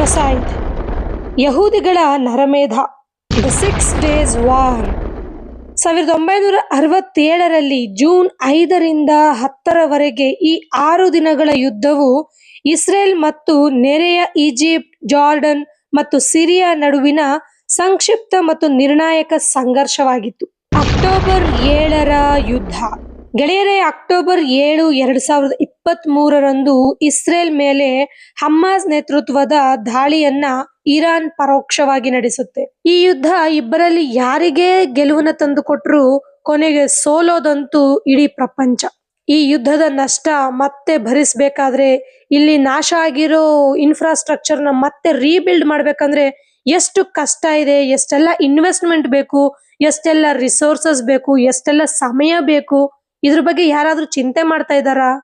ಜೆನೊಸೈಡ್, ಯಹೂದಿಗಳ ನರಮೇಧ, the 6 days war. 1967ರಲ್ಲಿ June 5ರಿಂದ 10ರವರೆಗೆ ಈ 6 ದಿನಗಳ ಯುದ್ಧವು ಇಸ್ರೇಲ್ ಮತ್ತು ನೆರೆಯ ಈಜಿಪ್ಟ್, ಜಾರ್ಡನ್ ಮತ್ತು ಸಿರಿಯಾ ನಡುವಿನ ಸಂಕ್ಷಿಪ್ತ ಮತ್ತು ನಿರ್ಣಾಯಕ ಸಂಘರ್ಷವಾಗಿತ್ತು. ಅಕ್ಟೋಬರ್ 7ರ ಯುದ್ಧ. ಗೆಳೆಯರೇ, ಅಕ್ಟೋಬರ್ 7, 2023ರಂದು ಇಸ್ರೇಲ್ ಮೇಲೆ ಹಮಾಸ್ ನೇತೃತ್ವದ ದಾಳಿಯನ್ನ ಇರಾನ್ ಪರೋಕ್ಷವಾಗಿ ನಡೆಸುತ್ತೆ. ಈ ಯುದ್ಧ ಇಬ್ಬರಲ್ಲಿ ಯಾರಿಗೆ ಗೆಲುವನ್ನ ತಂದುಕೊಟ್ರು, ಕೊನೆಗೆ ಸೋಲೋದಂತೂ ಇಡೀ ಪ್ರಪಂಚ. ಈ ಯುದ್ಧದ ನಷ್ಟ ಮತ್ತೆ ಭರಿಸಬೇಕಾದ್ರೆ, ಇಲ್ಲಿ ನಾಶ ಆಗಿರೋ ಇನ್ಫ್ರಾಸ್ಟ್ರಕ್ಚರ್ನ ಮತ್ತೆ ರೀಬಿಲ್ಡ್ ಮಾಡ್ಬೇಕಂದ್ರೆ ಎಷ್ಟು ಕಷ್ಟ ಇದೆ, ಎಷ್ಟೆಲ್ಲ ಇನ್ವೆಸ್ಟ್ಮೆಂಟ್ ಬೇಕು, ಎಷ್ಟೆಲ್ಲ ರಿಸೋರ್ಸಸ್ ಬೇಕು, ಎಷ್ಟೆಲ್ಲ ಸಮಯ ಬೇಕು. ಇದ್ರ ಬಗ್ಗೆ ಯಾರಾದ್ರೂ ಚಿಂತೆ ಮಾಡ್ತಾ ಇದ್ದಾರಾ?